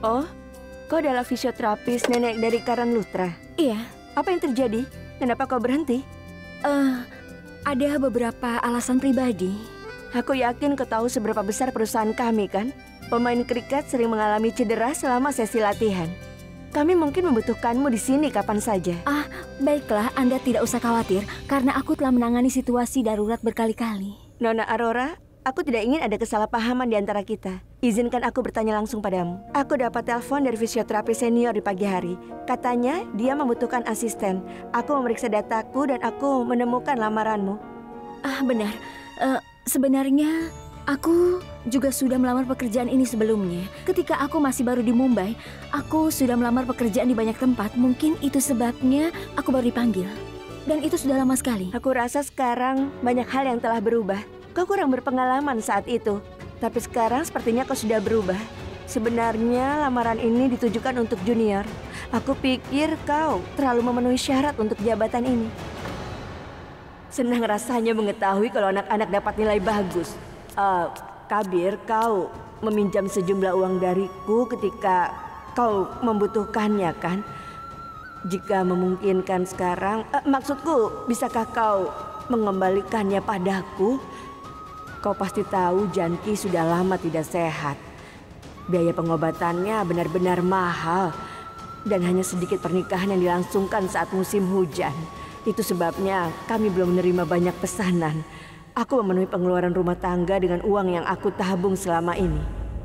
Oh, kau adalah fisioterapis nenek dari Karan Lutra. Iya. Apa yang terjadi? Kenapa kau berhenti? Ada beberapa alasan pribadi. Aku yakin kau tahu seberapa besar perusahaan kami, kan? Pemain kriket sering mengalami cedera selama sesi latihan. Kami mungkin membutuhkanmu di sini kapan saja. Baiklah, Anda tidak usah khawatir karena aku telah menangani situasi darurat berkali-kali. Nona Aurora, aku tidak ingin ada kesalahpahaman di antara kita. Izinkan aku bertanya langsung padamu. Aku dapat telepon dari fisioterapi senior di pagi hari. Katanya dia membutuhkan asisten. Aku memeriksa dataku dan aku menemukan lamaranmu. Benar. Sebenarnya aku juga sudah melamar pekerjaan ini sebelumnya. Ketika aku masih baru di Mumbai, aku sudah melamar pekerjaan di banyak tempat. Mungkin itu sebabnya aku baru dipanggil. Dan itu sudah lama sekali. Aku rasa sekarang banyak hal yang telah berubah. Kau kurang berpengalaman saat itu. Tapi sekarang sepertinya kau sudah berubah. Sebenarnya lamaran ini ditujukan untuk junior. Aku pikir kau terlalu memenuhi syarat untuk jabatan ini. Senang rasanya mengetahui kalau anak-anak dapat nilai bagus. Kabir, kau meminjam sejumlah uang dariku ketika kau membutuhkannya, kan? Jika memungkinkan sekarang, maksudku, bisakah kau mengembalikannya padaku? Kau pasti tahu Janki sudah lama tidak sehat. Biaya pengobatannya benar-benar mahal. Dan hanya sedikit pernikahan yang dilangsungkan saat musim hujan. Itu sebabnya kami belum menerima banyak pesanan. Aku memenuhi pengeluaran rumah tangga dengan uang yang aku tabung selama ini.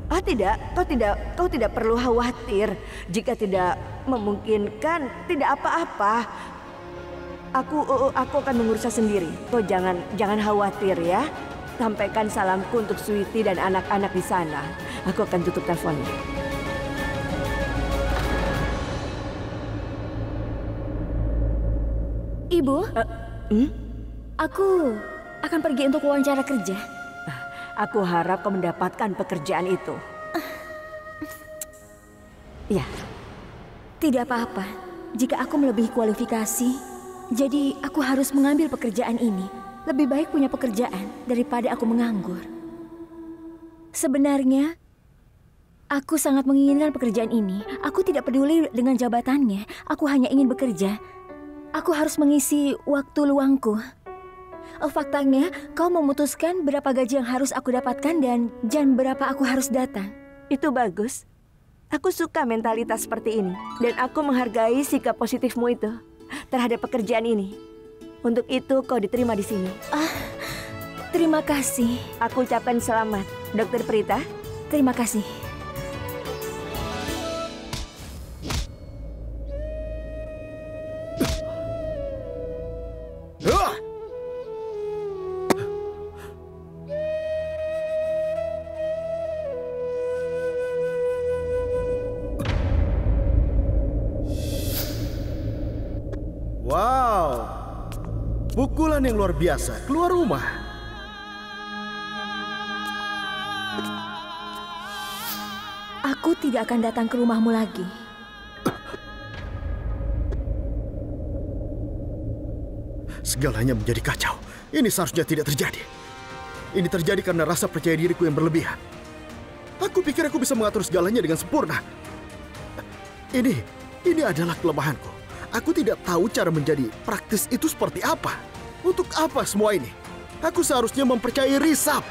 Kau tidak perlu khawatir. Jika tidak memungkinkan, tidak apa-apa. Aku akan mengurusnya sendiri. Kau jangan khawatir ya. Sampaikan salamku untuk Sweety dan anak-anak di sana. Aku akan tutup teleponnya. Ibu, aku akan pergi untuk wawancara kerja. Aku harap kau mendapatkan pekerjaan itu. Ya. Tidak apa-apa. Jika aku melebihi kualifikasi, jadi aku harus mengambil pekerjaan ini. Lebih baik punya pekerjaan daripada aku menganggur. Sebenarnya, aku sangat menginginkan pekerjaan ini. Aku tidak peduli dengan jabatannya. Aku hanya ingin bekerja. Aku harus mengisi waktu luangku. Faktanya, kau memutuskan berapa gaji yang harus aku dapatkan dan jam berapa aku harus datang. Itu bagus. Aku suka mentalitas seperti ini. Dan aku menghargai sikap positifmu itu terhadap pekerjaan ini. Untuk itu kau diterima di sini. Terima kasih. Aku ucapkan selamat, Dr. Prita. Terima kasih. Wow, pukulan yang luar biasa. Keluar rumah. Aku tidak akan datang ke rumahmu lagi. Segalanya menjadi kacau. Ini seharusnya tidak terjadi. Ini terjadi karena rasa percaya diriku yang berlebihan. Aku pikir aku bisa mengatur segalanya dengan sempurna. Ini adalah kelemahanku. Aku tidak tahu cara menjadi praktis itu seperti apa. Untuk apa semua ini? Aku seharusnya mempercayai Rishabh.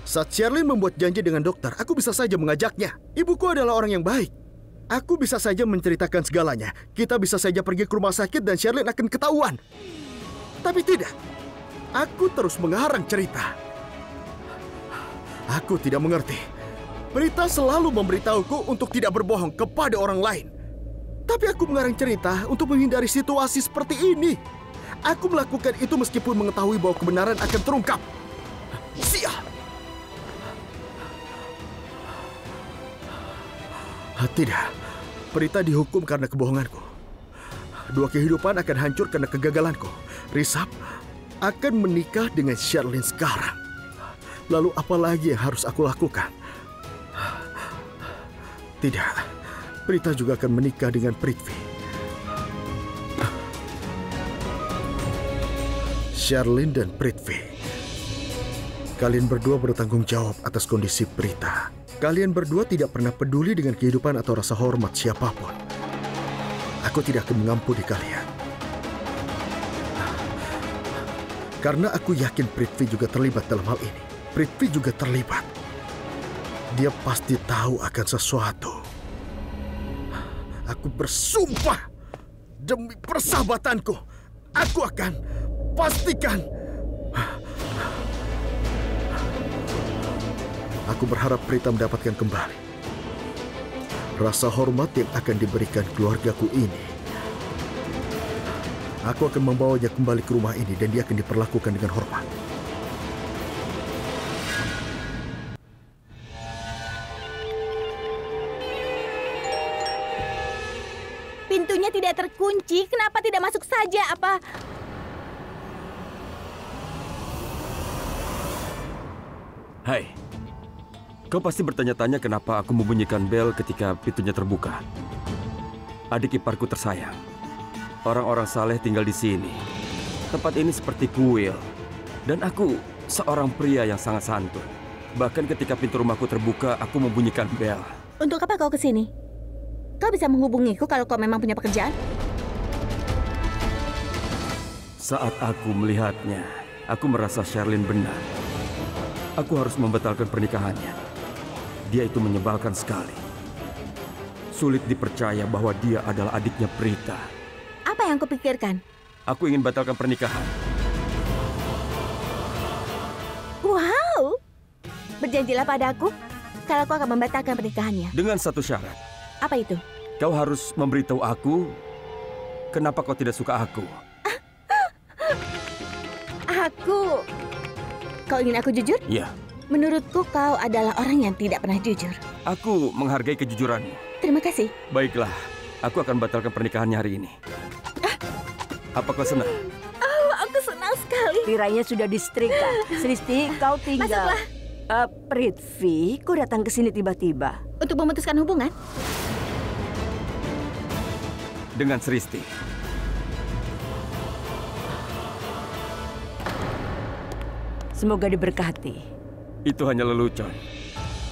Saat Sherlyn membuat janji dengan dokter, aku bisa saja mengajaknya. Ibuku adalah orang yang baik. Aku bisa saja menceritakan segalanya. Kita bisa saja pergi ke rumah sakit dan Sherlyn akan ketahuan. Tapi tidak. Aku terus mengarang cerita. Aku tidak mengerti. Prita selalu memberitahuku untuk tidak berbohong kepada orang lain. Tapi aku mengarang cerita untuk menghindari situasi seperti ini. Aku melakukan itu meskipun mengetahui bahwa kebenaran akan terungkap. Sial! Tidak. Prita dihukum karena kebohonganku. Dua kehidupan akan hancur karena kegagalanku. Rishabh akan menikah dengan Sherlyn sekarang. Lalu apa lagi yang harus aku lakukan? Tidak. Prita juga akan menikah dengan Prithvi. Sherlyn dan Prithvi. Kalian berdua bertanggung jawab atas kondisi Prita. Kalian berdua tidak pernah peduli dengan kehidupan atau rasa hormat siapapun. Aku tidak akan mengampuni kalian. Karena aku yakin Prithvi juga terlibat dalam hal ini. Prithvi juga terlibat. Dia pasti tahu akan sesuatu. Aku bersumpah demi persahabatanku, aku akan pastikan. Aku berharap Prita mendapatkan kembali rasa hormat yang akan diberikan keluargaku ini. Aku akan membawanya kembali ke rumah ini dan dia akan diperlakukan dengan hormat. Pintunya tidak terkunci, kenapa tidak masuk saja? Apa? Hai, kau pasti bertanya-tanya kenapa aku membunyikan bel ketika pintunya terbuka. Adik iparku tersayang. Orang-orang saleh tinggal di sini. Tempat ini seperti kuil. Dan aku seorang pria yang sangat santun. Bahkan ketika pintu rumahku terbuka, aku membunyikan bel. Untuk apa kau kesini? Kau bisa menghubungiku kalau kau memang punya pekerjaan? Saat aku melihatnya, aku merasa Sherlyn benar. Aku harus membatalkan pernikahannya. Dia itu menyebalkan sekali. Sulit dipercaya bahwa dia adalah adiknya Prita. Apa yang kau pikirkan? Aku ingin batalkan pernikahan. Wow! Berjanjilah padaku kalau kau akan membatalkan pernikahannya. Dengan satu syarat. Apa itu? Kau harus memberitahu aku kenapa kau tidak suka aku. Kau ingin aku jujur? Iya. Menurutku kau adalah orang yang tidak pernah jujur. Aku menghargai kejujuranmu. Terima kasih. Baiklah, aku akan batalkan pernikahannya hari ini. Apa kau senang? Oh, aku senang sekali. Tirainya sudah disetrika. Sristi, kau tinggal. Masuklah. Prithvi, kau datang ke sini tiba-tiba. Untuk memutuskan hubungan? Dengan Sristi. Semoga diberkati. Itu hanya lelucon.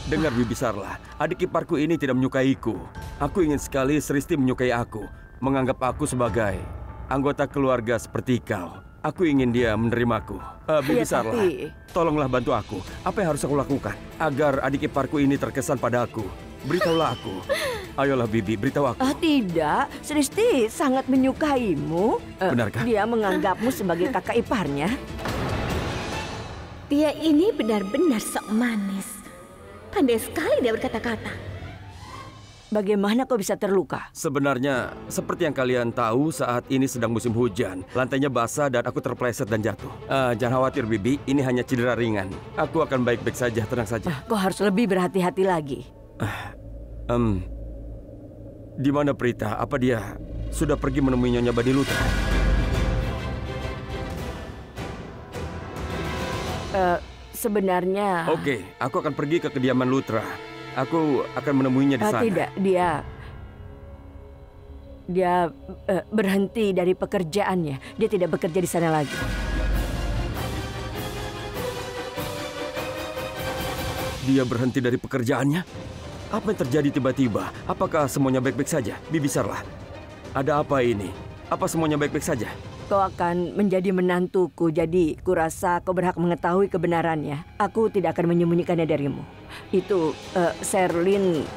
Dengar Bibisarlah, adik iparku ini tidak menyukaiku. Aku ingin sekali Sristi menyukai aku, menganggap aku sebagai anggota keluarga seperti kau. Aku ingin dia menerimaku. Bibisarlah, tolonglah bantu aku. Apa yang harus aku lakukan agar adik iparku ini terkesan pada aku? Beritahulah aku. Ayolah Bibi, beritahu aku. Tidak, Sristi sangat menyukaimu. Benarkah? Dia menganggapmu sebagai kakak iparnya. Dia ini benar-benar sok manis. Pandai sekali dia berkata-kata. Bagaimana kau bisa terluka? Sebenarnya, seperti yang kalian tahu, saat ini sedang musim hujan. Lantainya basah dan aku terpleset dan jatuh. Jangan khawatir, Bibi. Ini hanya cedera ringan. Aku akan baik-baik saja, tenang saja. Kau harus lebih berhati-hati lagi. Di mana Prita? Apa dia sudah pergi menemui Nyonya Badilutra? Sebenarnya... Oke, aku akan pergi ke kediaman Lutra. Aku akan menemuinya di sana. Tidak, dia berhenti dari pekerjaannya. Dia tidak bekerja di sana lagi. Dia berhenti dari pekerjaannya? Apa yang terjadi tiba-tiba? Apakah semuanya baik-baik saja? Bibisarlah. Ada apa ini? Apa semuanya baik-baik saja? Kau akan menjadi menantuku, jadi kurasa kau berhak mengetahui kebenarannya. Aku tidak akan menyembunyikannya darimu. Itu, Sherlyn...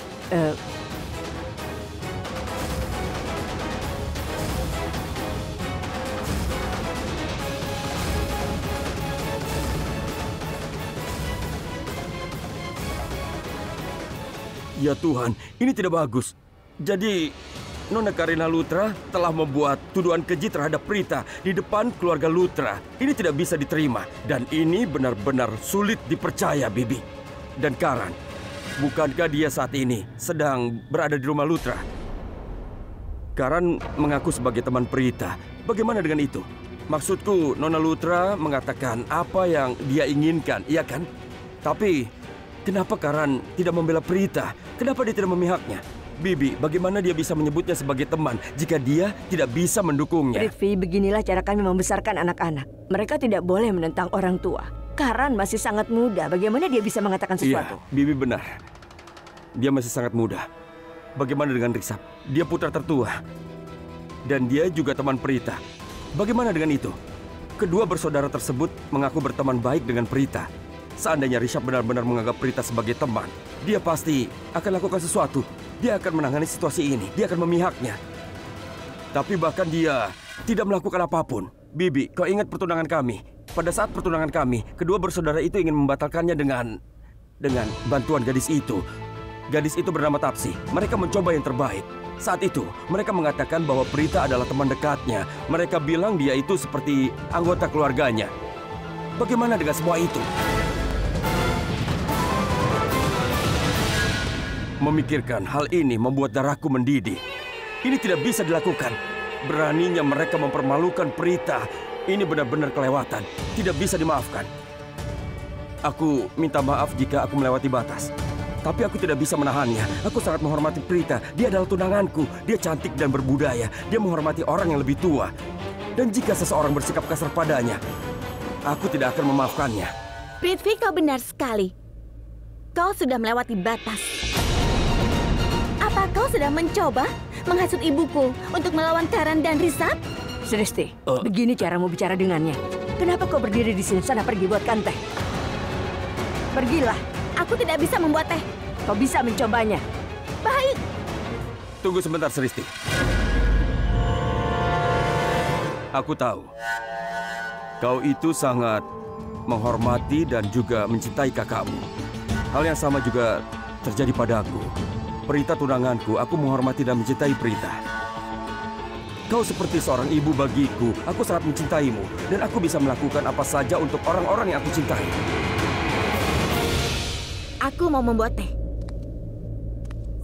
Ya Tuhan, ini tidak bagus. Jadi... Nona Karina Lutra telah membuat tuduhan keji terhadap Prita di depan keluarga Lutra. Ini tidak bisa diterima. Dan ini benar-benar sulit dipercaya, Bibi. Dan Karan, bukankah dia saat ini sedang berada di rumah Lutra? Karan mengaku sebagai teman Prita. Bagaimana dengan itu? Maksudku, Nona Lutra mengatakan apa yang dia inginkan, iya kan? Tapi, kenapa Karan tidak membela Prita? Kenapa dia tidak memihaknya? Bibi, bagaimana dia bisa menyebutnya sebagai teman jika dia tidak bisa mendukungnya? Prithvi, beginilah cara kami membesarkan anak-anak. Mereka tidak boleh menentang orang tua. Karan masih sangat muda. Bagaimana dia bisa mengatakan sesuatu? Iya, Bibi benar. Dia masih sangat muda. Bagaimana dengan Risab? Dia putra tertua. Dan dia juga teman Prita. Bagaimana dengan itu? Kedua bersaudara tersebut mengaku berteman baik dengan Prita. Seandainya Risab benar-benar menganggap Prita sebagai teman, dia pasti akan lakukan sesuatu. Dia akan menangani situasi ini. Dia akan memihaknya. Tapi bahkan dia tidak melakukan apapun. Bibi, kau ingat pertunangan kami? Pada saat pertunangan kami, kedua bersaudara itu ingin membatalkannya dengan bantuan gadis itu. Gadis itu bernama Tapsi. Mereka mencoba yang terbaik. Saat itu, mereka mengatakan bahwa Prita adalah teman dekatnya. Mereka bilang dia itu seperti anggota keluarganya. Bagaimana dengan semua itu? Memikirkan hal ini membuat darahku mendidih. Ini tidak bisa dilakukan. Beraninya mereka mempermalukan Prita. Ini benar-benar kelewatan. Tidak bisa dimaafkan. Aku minta maaf jika aku melewati batas. Tapi aku tidak bisa menahannya. Aku sangat menghormati Prita. Dia adalah tunanganku. Dia cantik dan berbudaya. Dia menghormati orang yang lebih tua. Dan jika seseorang bersikap kasar padanya, aku tidak akan memaafkannya. Prithvi, kau benar sekali. Kau sudah melewati batas. Apa kau sedang mencoba menghasut ibuku untuk melawan Karan dan Risab? Sristi, begini caramu bicara dengannya. Kenapa kau berdiri di sini? Sana pergi buatkan teh. Pergilah. Aku tidak bisa membuat teh. Kau bisa mencobanya. Baik. Tunggu sebentar, Sristi. Aku tahu. Kau itu sangat menghormati dan juga mencintai kakakmu. Hal yang sama juga terjadi padaku. Prita tunanganku, aku menghormati dan mencintai Prita. Kau seperti seorang ibu bagiku. Aku sangat mencintaimu. Dan aku bisa melakukan apa saja untuk orang-orang yang aku cintai. Aku mau membuat teh.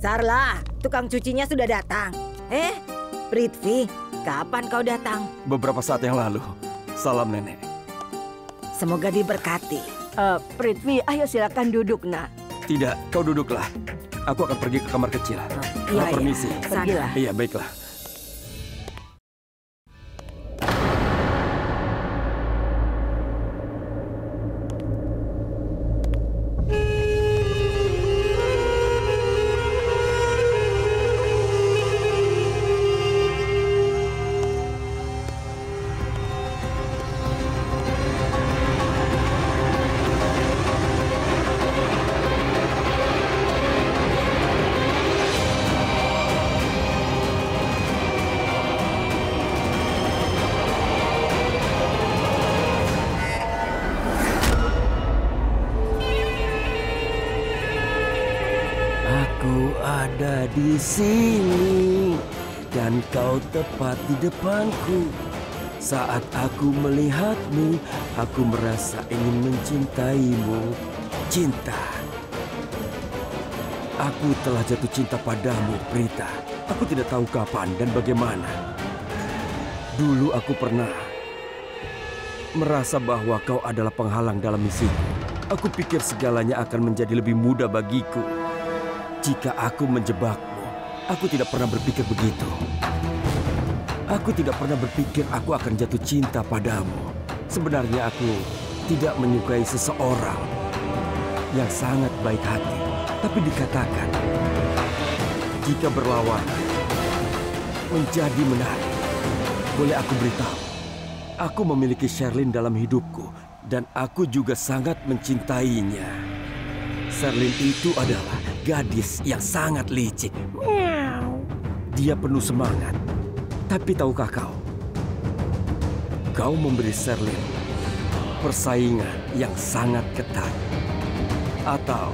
Sarla, tukang cucinya sudah datang. Prithvi, kapan kau datang? Beberapa saat yang lalu. Salam, Nenek. Semoga diberkati. Prithvi, ayo silakan duduk, nak. Tidak, kau duduklah. Aku akan pergi ke kamar kecil. Iya, Permisi. Pergilah. Iya, baiklah. Aku ada di sini dan kau tepat di depanku. Saat aku melihatmu, aku merasa ingin mencintaimu. Cinta. Aku telah jatuh cinta padamu, Prita. Aku tidak tahu kapan dan bagaimana. Dulu aku pernah merasa bahwa kau adalah penghalang dalam misiku. Aku pikir segalanya akan menjadi lebih mudah bagiku jika aku menjebakmu. Aku tidak pernah berpikir begitu. Aku tidak pernah berpikir aku akan jatuh cinta padamu. Sebenarnya aku tidak menyukai seseorang yang sangat baik hati. Tapi dikatakan, jika berlawanan menjadi menarik. Boleh aku beritahu, aku memiliki Sherlyn dalam hidupku. Dan aku juga sangat mencintainya. Sherlyn itu adalah gadis yang sangat licik. Dia penuh semangat. Tapi tahukah kau? Kau memberi Sherlyn persaingan yang sangat ketat. Atau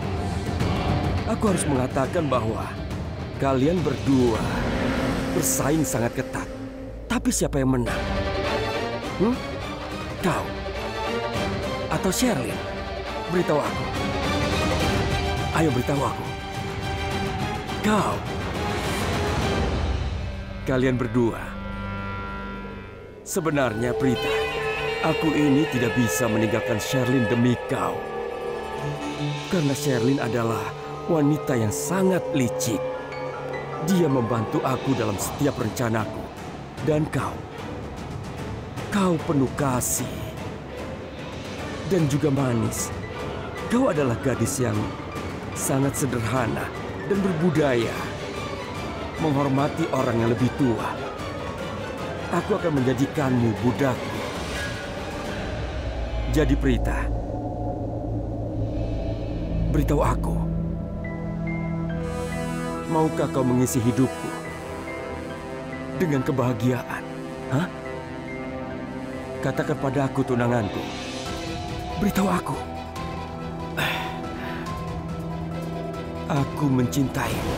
aku harus mengatakan bahwa kalian berdua bersaing sangat ketat. Tapi siapa yang menang? Kau atau Sherlyn? Beritahu aku. Ayo beritahu aku. Kau. Kalian berdua. Sebenarnya Prita, aku ini tidak bisa meninggalkan Sherlyn demi kau. Karena Sherlyn adalah wanita yang sangat licik. Dia membantu aku dalam setiap rencanaku. Dan kau penuh kasih. dan juga manis. Kau adalah gadis yang sangat sederhana dan berbudaya, menghormati orang yang lebih tua. Aku akan menjadikanmu budakku. Jadi Prita, beritahu aku, maukah kau mengisi hidupku dengan kebahagiaan? Hah? Katakan padaku, tunanganku. Beritahu aku. Aku mencintaimu.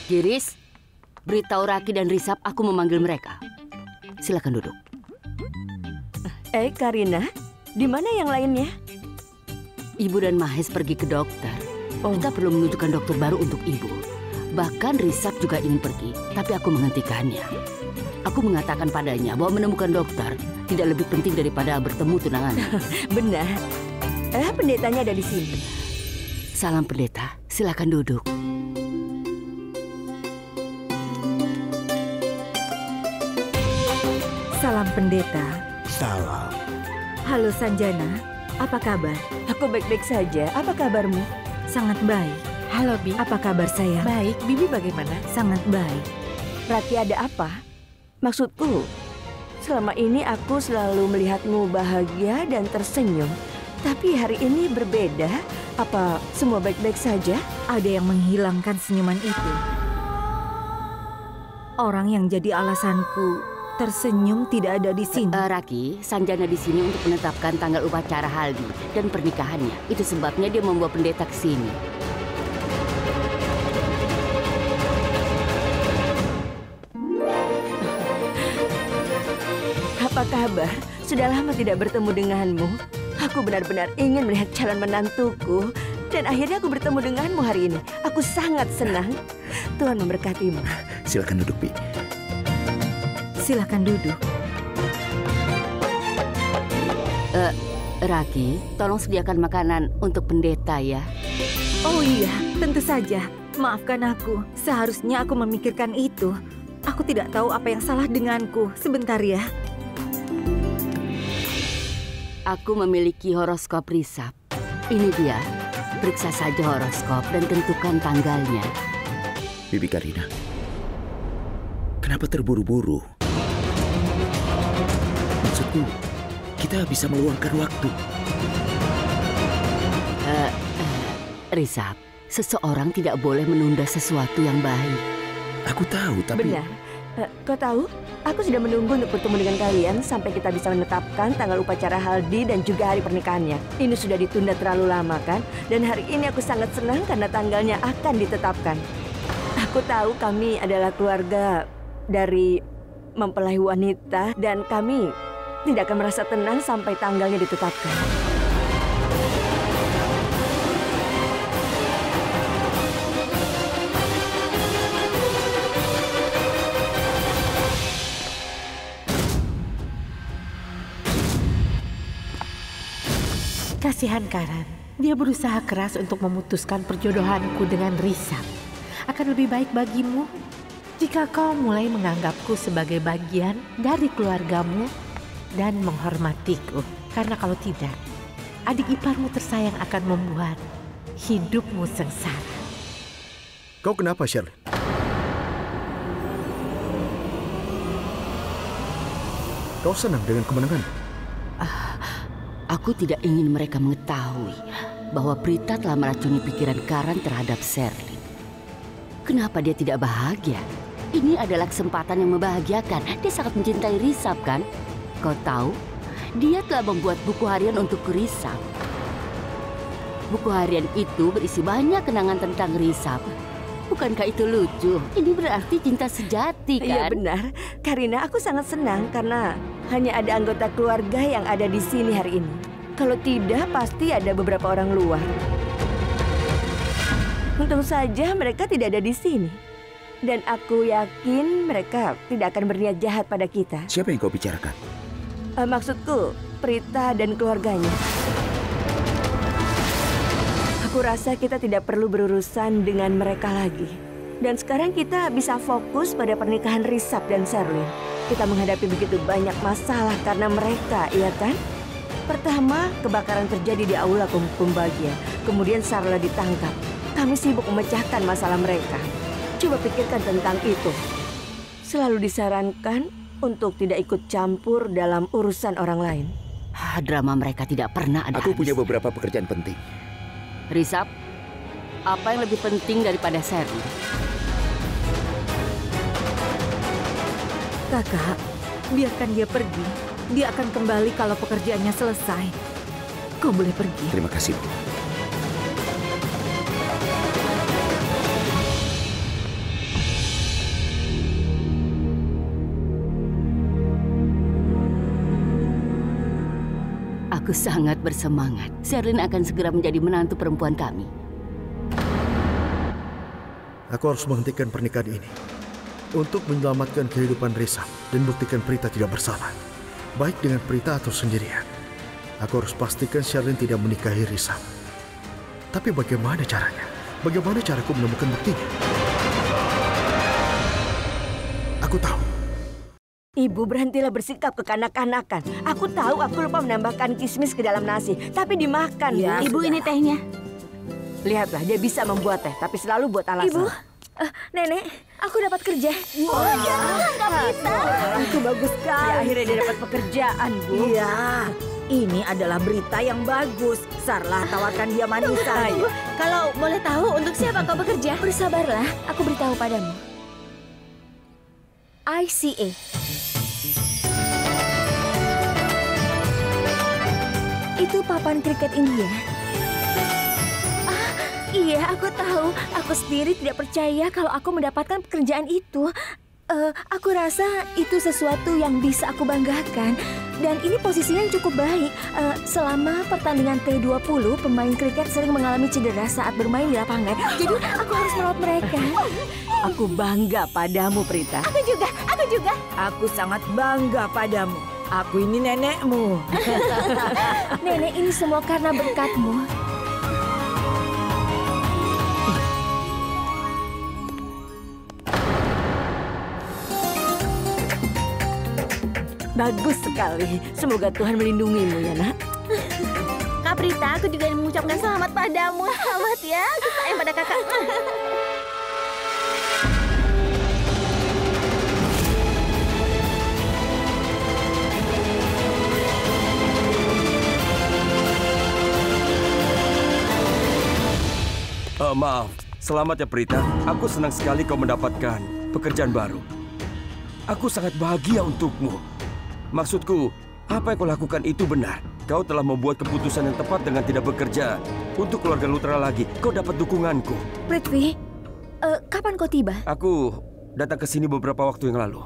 Giris, beritahu Raki dan Risap aku memanggil mereka. Silakan duduk. Karina, di mana yang lainnya? Ibu dan Mahes pergi ke dokter. Kita perlu menunjukkan dokter baru untuk ibu. Bahkan Risap juga ingin pergi, tapi aku menghentikannya. Aku mengatakan padanya bahwa menemukan dokter tidak lebih penting daripada bertemu tunangannya. Benar. Pendetanya ada di sini. Salam pendeta, silakan duduk. Salam pendeta. Salam. Halo Sanjana, apa kabar? Aku baik-baik saja. Apa kabarmu? Sangat baik. Halo Bi. Apa kabar sayang? Baik, Bibi bagaimana? Sangat baik. Raki, ada apa? Maksudku, selama ini aku selalu melihatmu bahagia dan tersenyum. Tapi hari ini berbeda. Apa semua baik-baik saja? Ada yang menghilangkan senyuman itu. Orang yang jadi alasanku tersenyum tidak ada di sini. Raki, Sanjana di sini untuk menetapkan tanggal upacara haldi dan pernikahannya. Itu sebabnya dia membawa pendeta ke sini. Apa kabar? Sudah lama tidak bertemu denganmu. Aku benar-benar ingin melihat calon menantuku. Dan akhirnya aku bertemu denganmu hari ini. Aku sangat senang. Tuhan memberkatimu. Silakan duduk, Bi. Silakan duduk. Raki, tolong sediakan makanan untuk pendeta ya. Oh iya, tentu saja. Maafkan aku. Seharusnya aku memikirkan itu. Aku tidak tahu apa yang salah denganku. Sebentar ya. Aku memiliki horoskop Risap. Ini dia. Periksa saja horoskop dan tentukan tanggalnya. Bibi Karina, kenapa terburu-buru? Maksudku, kita bisa meluangkan waktu. Risap, seseorang tidak boleh menunda sesuatu yang baik. Aku tahu, tapi... Benar. Kau tahu, aku sudah menunggu untuk bertemu dengan kalian sampai kita bisa menetapkan tanggal upacara haldi dan juga hari pernikahannya. Ini sudah ditunda terlalu lama kan? Dan hari ini aku sangat senang karena tanggalnya akan ditetapkan. Aku tahu kami adalah keluarga dari mempelai wanita dan kami tidak akan merasa tenang sampai tanggalnya ditetapkan. Kasihan Karan, dia berusaha keras untuk memutuskan perjodohanku dengan Risap. Akan lebih baik bagimu jika kau mulai menganggapku sebagai bagian dari keluargamu dan menghormatiku. Karena kalau tidak, adik iparmu tersayang akan membuat hidupmu sengsara. Kau kenapa, Shirley? Kau senang dengan kemenangan? Aku tidak ingin mereka mengetahui bahwa Prita telah meracuni pikiran Karan terhadap Sherlyn. Kenapa dia tidak bahagia? Ini adalah kesempatan yang membahagiakan. Dia sangat mencintai Risap, kan? Kau tahu, dia telah membuat buku harian untuk Risap. Buku harian itu berisi banyak kenangan tentang Risap. Bukankah itu lucu? Ini berarti cinta sejati, kan? Iya benar. Karina, aku sangat senang karena hanya ada anggota keluarga yang ada di sini hari ini. Kalau tidak, pasti ada beberapa orang luar. Untung saja mereka tidak ada di sini. Dan aku yakin mereka tidak akan berniat jahat pada kita. Siapa yang kau bicarakan? Maksudku, Prita dan keluarganya. Aku Aku rasa kita tidak perlu berurusan dengan mereka lagi. Dan sekarang kita bisa fokus pada pernikahan Risab dan Sherlyn. Kita menghadapi begitu banyak masalah karena mereka, iya kan? Pertama, kebakaran terjadi di aula pembagian. Kemudian Sarla ditangkap. Kami sibuk memecahkan masalah mereka. Coba pikirkan tentang itu. Selalu disarankan untuk tidak ikut campur dalam urusan orang lain. Drama mereka tidak pernah ada Aku habis. punya beberapa pekerjaan penting. Risab, apa yang lebih penting daripada Sherlyn? Kakak, biarkan dia pergi. Dia akan kembali kalau pekerjaannya selesai. Kau boleh pergi. Terima kasih, Bu. Aku sangat bersemangat. Sherlyn akan segera menjadi menantu perempuan kami. Aku harus menghentikan pernikahan ini untuk menyelamatkan kehidupan Risab dan buktikan Prita tidak bersalah. Baik dengan Prita atau sendirian. Aku harus pastikan Sherlyn tidak menikahi Risab. Tapi bagaimana caranya? Bagaimana caraku menemukan buktinya? Aku tahu. Ibu, berhentilah bersikap kekanak-kanakan. Aku tahu aku lupa menambahkan kismis ke dalam nasi, tapi dimakan. Ya, Ibu, ini tehnya. Lihatlah, dia bisa membuat teh, tapi selalu buat alasan. Ibu, Nenek, aku dapat kerja. Oh, ya, Kak Prita. Itu bagus Ya, sekali. akhirnya dia dapat pekerjaan, Bu. Iya, ini adalah berita yang bagus. Sarlah, tawarkan dia manisan. Kalau boleh tahu untuk siapa kau bekerja? Bersabarlah, aku beritahu padamu. ICA. Itu papan kriket India. Iya, aku tahu. Aku sendiri tidak percaya kalau aku mendapatkan pekerjaan itu. Aku rasa itu sesuatu yang bisa aku banggakan. Dan ini posisinya yang cukup baik. Selama pertandingan T20, pemain kriket sering mengalami cedera saat bermain di lapangan. Jadi aku harus merawat mereka. Aku bangga padamu, Prita. Aku juga, aku juga. Aku sangat bangga padamu. Aku ini nenekmu. Nenek, ini semua karena berkatmu. Bagus sekali. Semoga Tuhan melindungimu ya, Nak. Kak Prita, aku juga ingin mengucapkan selamat padamu. Selamat ya, aku sayang pada kakak. Maaf, selamat ya Prita. Aku senang sekali kau mendapatkan pekerjaan baru. Aku sangat bahagia untukmu. Maksudku, apa yang kau lakukan itu benar. Kau telah membuat keputusan yang tepat dengan tidak bekerja untuk keluarga Lutra lagi. Kau dapat dukunganku. Prithvi, kapan kau tiba? Aku datang ke sini beberapa waktu yang lalu.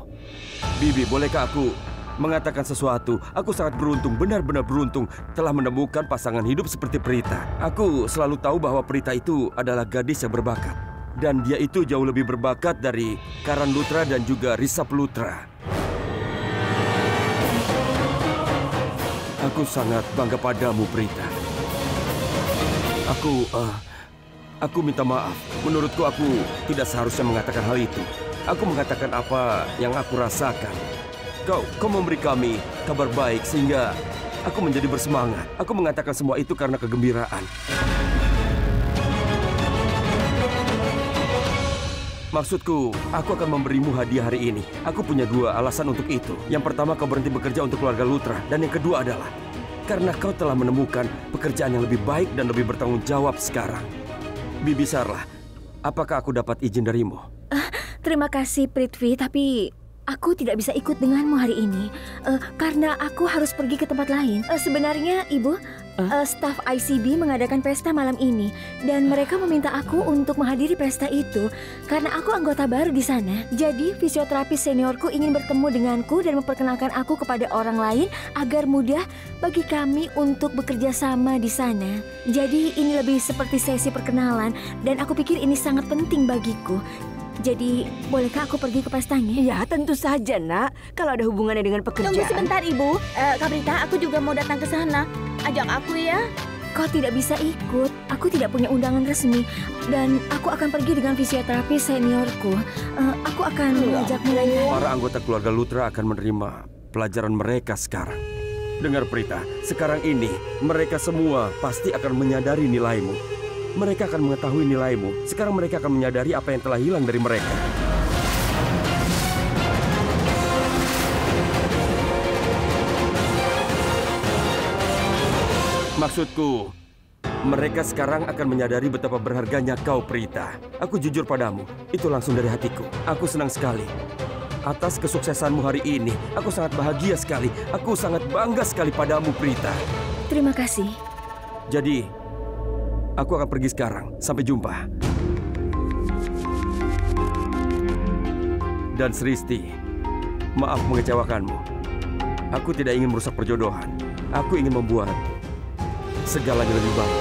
Bibi, bolehkah aku mengatakan sesuatu? Aku sangat beruntung, benar-benar beruntung telah menemukan pasangan hidup seperti Prita. Aku selalu tahu bahwa Prita itu adalah gadis yang berbakat. Dan dia itu jauh lebih berbakat dari Karan Lutra dan juga Risab Lutra. Aku sangat bangga padamu, Prita. Aku minta maaf. Menurutku aku tidak seharusnya mengatakan hal itu. Aku mengatakan apa yang aku rasakan. Kau memberi kami kabar baik sehingga aku menjadi bersemangat. Aku mengatakan semua itu karena kegembiraan. Maksudku, aku akan memberimu hadiah hari ini. Aku punya 2 alasan untuk itu. Yang pertama, kau berhenti bekerja untuk keluarga Lutra. Dan yang kedua adalah karena kau telah menemukan pekerjaan yang lebih baik dan lebih bertanggung jawab sekarang. Bibi Sarlah, apakah aku dapat izin darimu? Terima kasih, Prithvi, tapi aku tidak bisa ikut denganmu hari ini karena aku harus pergi ke tempat lain. Sebenarnya, Ibu, staf ICB mengadakan pesta malam ini dan mereka meminta aku untuk menghadiri pesta itu karena aku anggota baru di sana. Jadi, fisioterapis seniorku ingin bertemu denganku dan memperkenalkan aku kepada orang lain agar mudah bagi kami untuk bekerja sama di sana. Jadi, ini lebih seperti sesi perkenalan dan aku pikir ini sangat penting bagiku. Jadi, bolehkah aku pergi ke pestanya? Ya, tentu saja, Nak. Kalau ada hubungannya dengan pekerjaan. Tunggu sebentar, Ibu. Kak Prita, aku juga mau datang ke sana. Ajak aku ya. Kau tidak bisa ikut. Aku tidak punya undangan resmi dan aku akan pergi dengan fisioterapis seniorku. Aku akan mengajakmu lain kali. Para anggota keluarga Lutra akan menerima pelajaran mereka sekarang. Dengar Prita, sekarang ini mereka semua pasti akan menyadari nilaimu. Mereka akan mengetahui nilaimu. Sekarang mereka akan menyadari apa yang telah hilang dari mereka. Maksudku, mereka sekarang akan menyadari betapa berharganya kau, Prita. Aku jujur padamu, itu langsung dari hatiku. Aku senang sekali atas kesuksesanmu hari ini. Aku sangat bahagia sekali. Aku sangat bangga sekali padamu, Prita. Terima kasih. Jadi, aku akan pergi sekarang. Sampai jumpa. Dan Sristi, maaf mengecewakanmu. Aku tidak ingin merusak perjodohan. Aku ingin membuat segalanya lebih baik.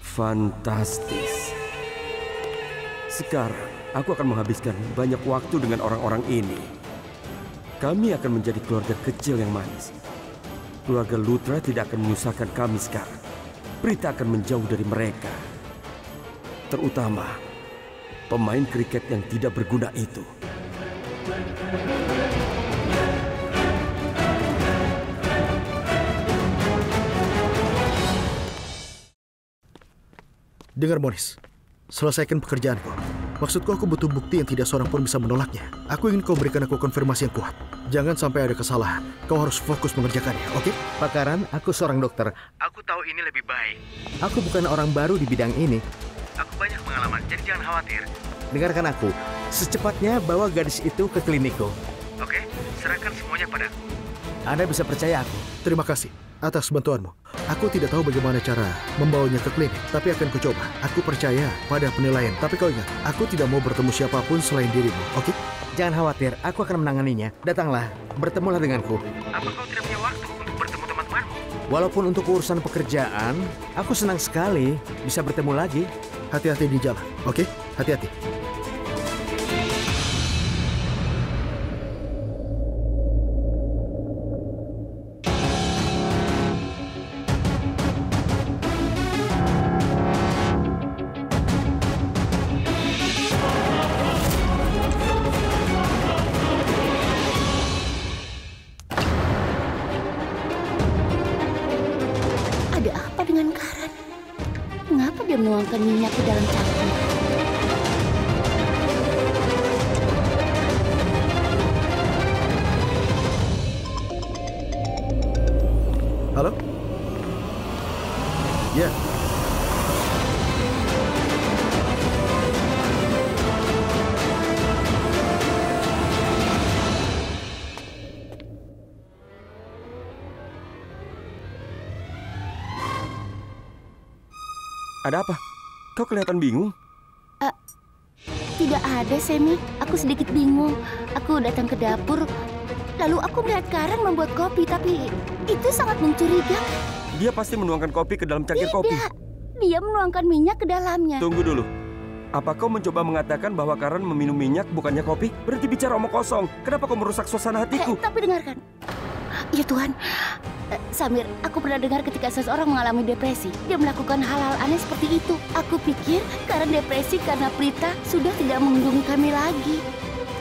Fantastis. Sekarang, aku akan menghabiskan banyak waktu dengan orang-orang ini. Kami akan menjadi keluarga kecil yang manis. Keluarga Lutra tidak akan menyusahkan kami sekarang. Prita akan menjauh dari mereka. Terutama, pemain kriket yang tidak berguna itu. Dengar Monis, selesaikan pekerjaanku. Maksudku aku butuh bukti yang tidak seorang pun bisa menolaknya. Aku ingin kau berikan aku konfirmasi yang kuat. Jangan sampai ada kesalahan. Kau harus fokus mengerjakannya, oke? Pak Karan, aku seorang dokter. Aku tahu ini lebih baik. Aku bukan orang baru di bidang ini. Aku banyak pengalaman, jadi jangan khawatir. Dengarkan aku. Secepatnya bawa gadis itu ke klinikku. Oke? Serahkan semuanya padaku. Anda bisa percaya aku. Terima kasih atas bantuanmu. Aku tidak tahu bagaimana cara membawanya ke klinik, tapi akan kucoba. Aku percaya pada penilaian. Tapi kau ingat, aku tidak mau bertemu siapapun selain dirimu, oke? Jangan khawatir, aku akan menanganinya. Datanglah, bertemulah denganku. Apa kau tidak punya waktu untuk bertemu teman-temanmu? Walaupun untuk urusan pekerjaan, aku senang sekali bisa bertemu lagi. Hati-hati di jalan, oke? Hati-hati. Menuangkan minyak ke dalam cangkir. Halo? Ya. Ada apa? Kau kelihatan bingung. Tidak ada, Semi. Aku sedikit bingung. Aku datang ke dapur, lalu aku melihat Karan membuat kopi, tapi itu sangat mencurigakan. Dia pasti menuangkan kopi ke dalam cangkir kopi. Tidak, dia menuangkan minyak ke dalamnya. Tunggu dulu. Apa kau mencoba mengatakan bahwa Karan meminum minyak bukannya kopi? Berhenti bicara omong kosong. Kenapa kau merusak suasana hatiku? Tapi dengarkan. Ya Tuhan, Samir, aku pernah dengar ketika seseorang mengalami depresi, dia melakukan hal-hal aneh seperti itu. Aku pikir karena depresi karena Prita sudah tidak mengunjungi kami lagi.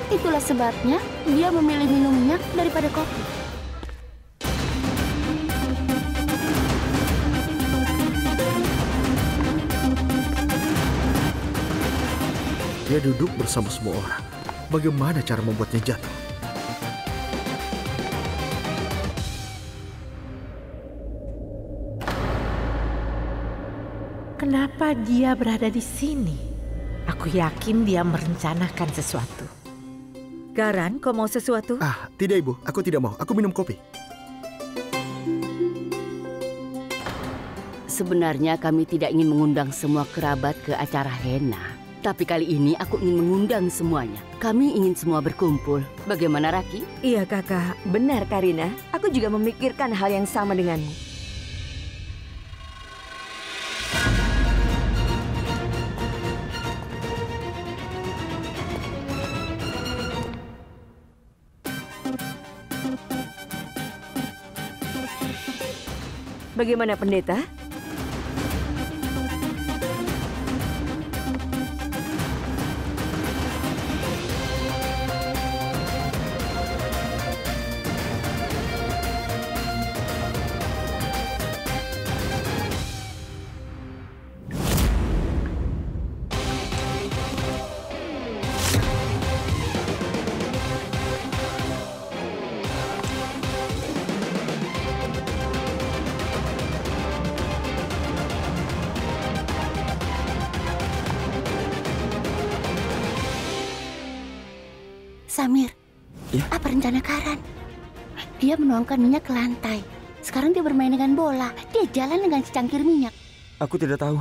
Itulah sebabnya dia memilih minum minyak daripada kopi. Dia duduk bersama semua orang. Bagaimana cara membuatnya jatuh? Kenapa dia berada di sini? Aku yakin dia merencanakan sesuatu. Karan, kau mau sesuatu? Tidak Ibu. Aku tidak mau. Aku minum kopi. Sebenarnya kami tidak ingin mengundang semua kerabat ke acara henna. Tapi kali ini aku ingin mengundang semuanya. Kami ingin semua berkumpul. Bagaimana, Raki? Iya, Kakak. Benar, Karina. Aku juga memikirkan hal yang sama denganmu. Bagaimana pendeta? Samir, Ya? apa rencana Karan? Dia menuangkan minyak ke lantai. Sekarang dia bermain dengan bola. Dia jalan dengan secangkir minyak. Aku tidak tahu.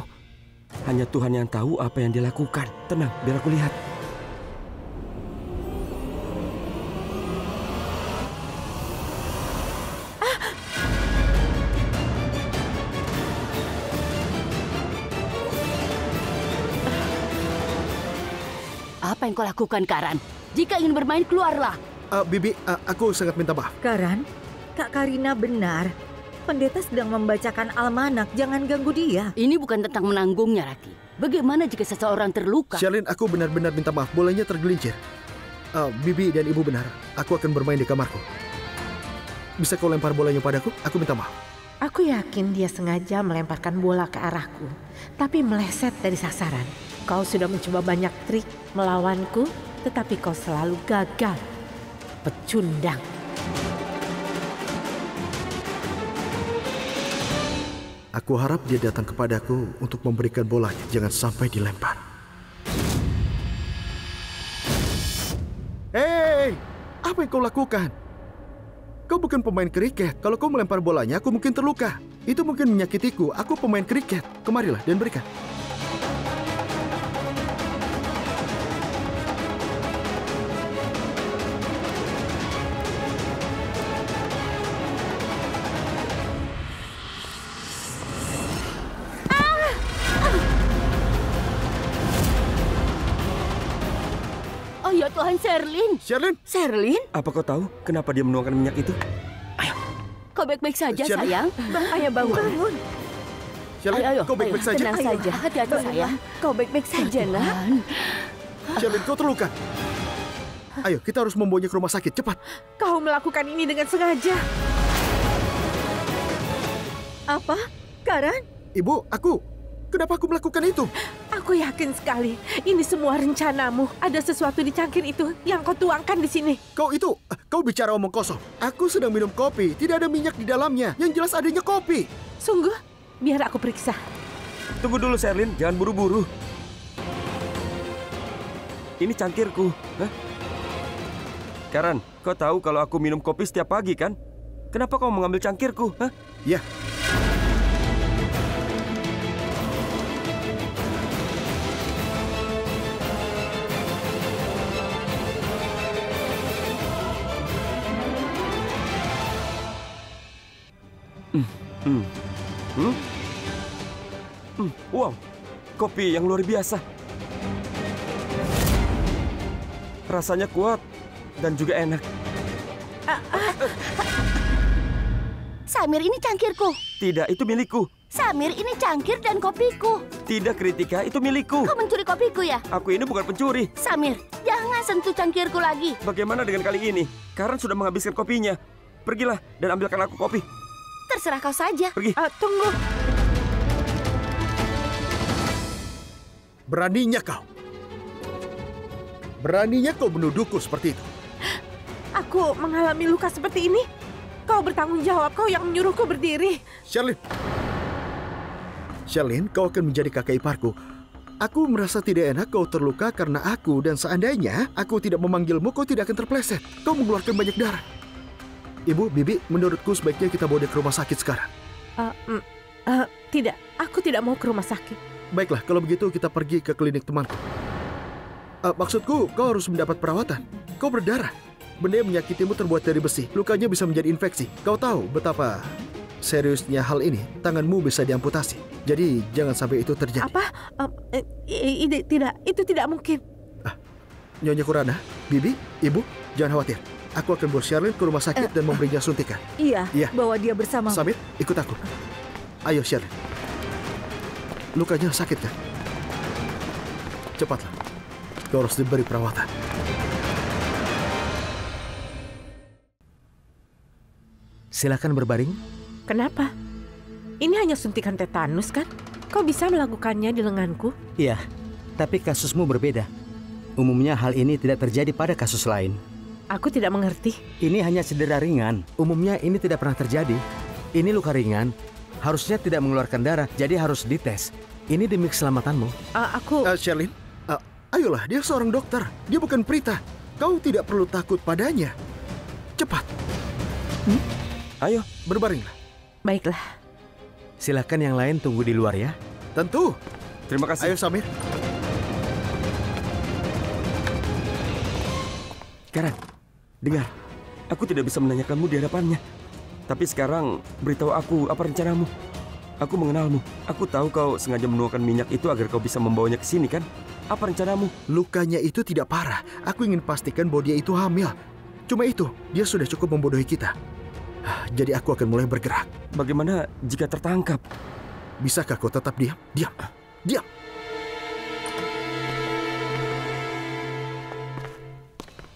Hanya Tuhan yang tahu apa yang dia lakukan. Tenang, biar aku lihat. Apa yang kau lakukan, Karan? Jika ingin bermain, keluarlah. Bibi, aku sangat minta maaf. Karan, Kak Karina benar. Pendeta sedang membacakan almanak, jangan ganggu dia. Ini bukan tentang menanggungnya, Raki. Bagaimana jika seseorang terluka? Charlene, aku benar-benar minta maaf. Bolanya tergelincir. Bibi dan Ibu benar. Aku akan bermain di kamarku. Bisa kau lempar bolanya padaku? Aku minta maaf. Aku yakin dia sengaja melemparkan bola ke arahku, tapi meleset dari sasaran. Kau sudah mencoba banyak trik melawanku, tetapi kau selalu gagal. Pecundang. Aku harap dia datang kepadaku untuk memberikan bolanya. Jangan sampai dilempar. Hei, apa yang kau lakukan? Kau bukan pemain kriket. Kalau kau melempar bolanya, aku mungkin terluka. Itu mungkin menyakitiku. Aku pemain kriket. Kemarilah dan berikan. Oh ya Tuhan, Charlene. Charlene? Apa kau tahu kenapa dia menuangkan minyak itu? Kau baik-baik saja, Charlene? sayang? Ayah bangun. Charlene, Ayo, kau baik-baik saja? Tenang saja. Hati-hati, sayang. Kau baik-baik saja, nak. Charlene, kau terluka. Ayo, kita harus membawanya ke rumah sakit. Cepat. Kau melakukan ini dengan sengaja. Apa? Karan? Ibu, kenapa aku melakukan itu? Aku yakin sekali, ini semua rencanamu. Ada sesuatu di cangkir itu yang kau tuangkan di sini. Kau bicara omong kosong. Aku sedang minum kopi, tidak ada minyak di dalamnya. Yang jelas adanya kopi. Sungguh? Biar aku periksa. Tunggu dulu, Charlene. Jangan buru-buru. Ini cangkirku. Hah? Karan, kau tahu kalau aku minum kopi setiap pagi, kan? Kenapa kau mengambil cangkirku? Hah? Ya. Wow, kopi yang luar biasa. Rasanya kuat dan juga enak. Samir, ini cangkirku. Tidak, itu milikku. Samir, ini cangkir dan kopiku. Tidak, Kritika, itu milikku. Kau mencuri kopiku ya? Aku ini bukan pencuri. Samir, jangan sentuh cangkirku lagi. Bagaimana dengan kali ini? Karan sudah menghabiskan kopinya. Pergilah dan ambilkan aku kopi. Terserah kau saja. Pergi. Tunggu. Beraninya kau. Beraninya kau menuduhku seperti itu. Aku mengalami luka seperti ini. Kau bertanggung jawab, kau yang menyuruhku berdiri. Charlene, kau akan menjadi kakak iparku. Aku merasa tidak enak kau terluka karena aku, dan seandainya aku tidak memanggilmu, kau tidak akan terpleset. Kau mengeluarkan banyak darah. Ibu, Bibi, menurutku sebaiknya kita bawa dia ke rumah sakit sekarang. Tidak, aku tidak mau ke rumah sakit. Baiklah, kalau begitu kita pergi ke klinik temanku. Maksudku, kau harus mendapat perawatan. Kau berdarah. Benda yang menyakitimu terbuat dari besi. Lukanya bisa menjadi infeksi. Kau tahu betapa seriusnya hal ini. Tanganmu bisa diamputasi. Jadi jangan sampai itu terjadi. Apa? Tidak, itu tidak mungkin. Nyonya Kurana, Bibi, Ibu, jangan khawatir. Aku akan bawa Charlene ke rumah sakit dan memberinya suntikan. Iya, bawa dia bersama. Samit, ikut aku. Ayo, Sherlyn. Lukanya sakit kan? Cepatlah. Kau harus diberi perawatan. Silakan berbaring. Kenapa? Ini hanya suntikan tetanus kan? Kau bisa melakukannya di lenganku? Iya, tapi kasusmu berbeda. Umumnya hal ini tidak terjadi pada kasus lain. Aku tidak mengerti. Ini hanya cedera ringan. Umumnya ini tidak pernah terjadi. Ini luka ringan. Harusnya tidak mengeluarkan darah, jadi harus dites. Ini demi keselamatanmu. Sherlyn, ayolah, dia seorang dokter. Dia bukan Prita. Kau tidak perlu takut padanya. Cepat. Ayo, berbaringlah. Baiklah. Silakan yang lain tunggu di luar ya. Tentu. Terima kasih. Ayo, Samir. Karan, dengar. Aku tidak bisa menanyakanmu di hadapannya. Tapi sekarang, beritahu aku apa rencanamu. Aku mengenalmu. Aku tahu kau sengaja menuangkan minyak itu agar kau bisa membawanya ke sini, kan? Apa rencanamu? Lukanya itu tidak parah. Aku ingin pastikan bahwa dia itu hamil. Cuma itu, dia sudah cukup membodohi kita. Jadi aku akan mulai bergerak. Bagaimana jika tertangkap? Bisakah kau tetap diam? Diam. Diam.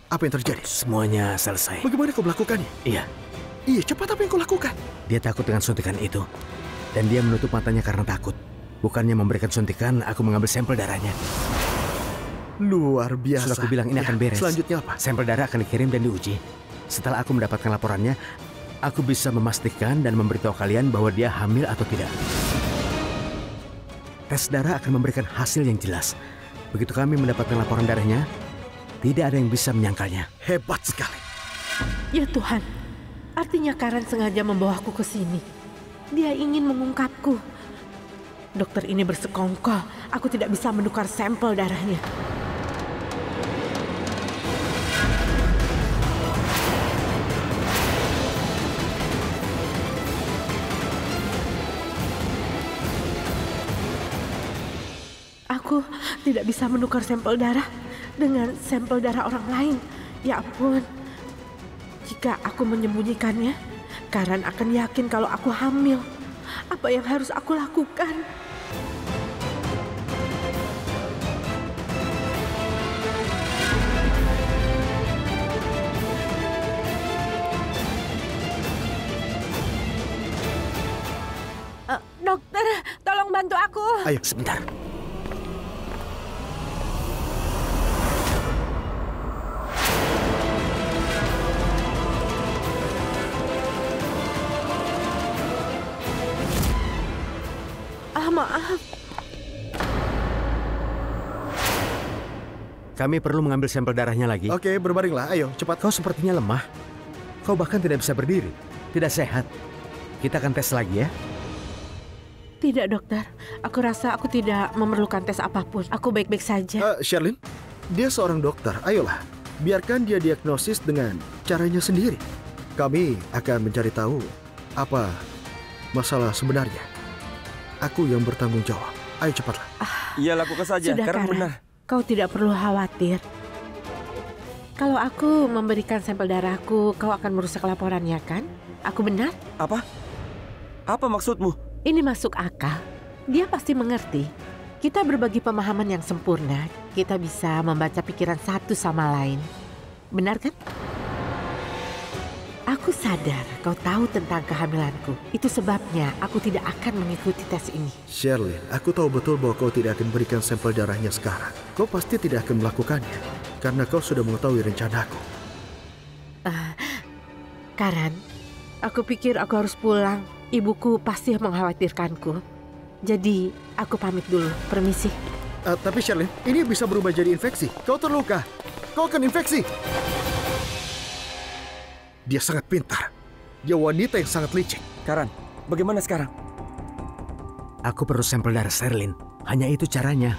Apa yang terjadi? Semuanya selesai. Bagaimana kau melakukannya? Iya. Iya, cepat, apa yang kau lakukan? Dia takut dengan suntikan itu. Dan dia menutup matanya karena takut. Bukannya memberikan suntikan, aku mengambil sampel darahnya. Luar biasa. Sudah aku bilang ini akan beres. Selanjutnya apa? Sampel darah akan dikirim dan diuji. Setelah aku mendapatkan laporannya, aku bisa memastikan dan memberitahu kalian bahwa dia hamil atau tidak. Tes darah akan memberikan hasil yang jelas. Begitu kami mendapatkan laporan darahnya, tidak ada yang bisa menyangkalnya. Hebat sekali. Ya Tuhan, artinya Karan sengaja membawaku ke sini. Dia ingin mengungkapku. Dokter ini bersekongkol. Aku tidak bisa menukar sampel darahnya. Aku tidak bisa menukar sampel darah dengan sampel darah orang lain. Ya ampun. Jika aku menyembunyikannya, Karan akan yakin kalau aku hamil. Apa yang harus aku lakukan? Dokter, tolong bantu aku. Ayo, sebentar. Maaf. Kami perlu mengambil sampel darahnya lagi. Oke, berbaringlah. Ayo, cepat. Kau sepertinya lemah. Kau bahkan tidak bisa berdiri. Tidak sehat. Kita akan tes lagi ya. Tidak, dokter. Aku rasa aku tidak memerlukan tes apapun. Aku baik-baik saja. Sherlyn, dia seorang dokter. Ayolah, biarkan dia diagnosis dengan caranya sendiri. Kami akan mencari tahu apa masalah sebenarnya. Aku yang bertanggung jawab. Ayo cepatlah. Iya, lakukan saja. Sudah, Karan Karan. benar. Kau tidak perlu khawatir. Kalau aku memberikan sampel darahku, kau akan merusak laporannya, kan? Aku benar? Apa? Apa maksudmu? Ini masuk akal. Dia pasti mengerti. Kita berbagi pemahaman yang sempurna. Kita bisa membaca pikiran satu sama lain. Benar kan? Aku sadar kau tahu tentang kehamilanku. Itu sebabnya aku tidak akan mengikuti tes ini. Sherlyn, aku tahu betul bahwa kau tidak akan berikan sampel darahnya sekarang. Kau pasti tidak akan melakukannya. Karena kau sudah mengetahui rencanaku. Karan, aku pikir aku harus pulang. Ibuku pasti mengkhawatirkanku. Jadi, aku pamit dulu. Permisi. Tapi Sherlyn, ini bisa berubah jadi infeksi. Kau terluka. Kau akan infeksi. Dia sangat pintar. Dia wanita yang sangat licik. Karan, bagaimana sekarang? Aku perlu sampel darah Sherlyn. Hanya itu caranya.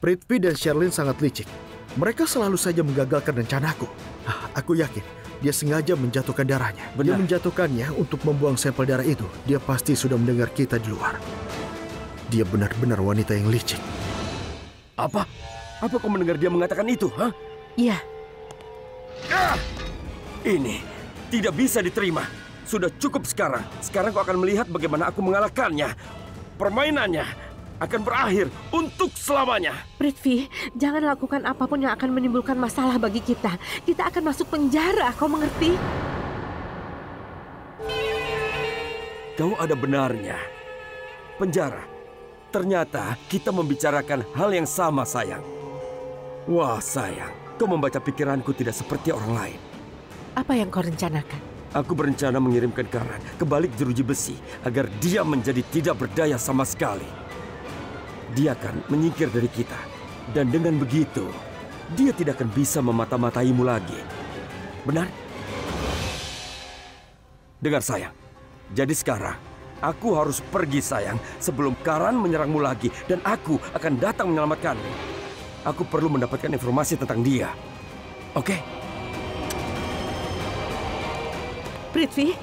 Prithvi dan Sherlyn sangat licik. Mereka selalu saja menggagalkan rencanaku. Aku yakin dia sengaja menjatuhkan darahnya. Benar. Dia menjatuhkannya untuk membuang sampel darah itu. Dia pasti sudah mendengar kita di luar. Dia benar-benar wanita yang licik. Apa? Apa kau mendengar dia mengatakan itu, ha? Iya. Ini tidak bisa diterima. Sudah cukup sekarang. Sekarang kau akan melihat bagaimana aku mengalahkannya. Permainannya akan berakhir untuk selamanya. Prithvi, jangan lakukan apapun yang akan menimbulkan masalah bagi kita. Kita akan masuk penjara, kau mengerti? Kau ada benarnya. Penjara. Ternyata kita membicarakan hal yang sama, sayang. Wah, sayang. Kau membaca pikiranku tidak seperti orang lain. Apa yang kau rencanakan? Aku berencana mengirimkan Karan ke balik jeruji besi agar dia menjadi tidak berdaya sama sekali. Dia akan menyingkir dari kita. Dan dengan begitu, dia tidak akan bisa memata-mataimu lagi. Benar? Dengar, sayang. Jadi sekarang, aku harus pergi, sayang, sebelum Karan menyerangmu lagi. Dan aku akan datang menyelamatkanmu. Aku perlu mendapatkan informasi tentang dia. Oke? Prithvi,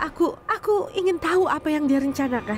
aku ingin tahu apa yang dia rencanakan.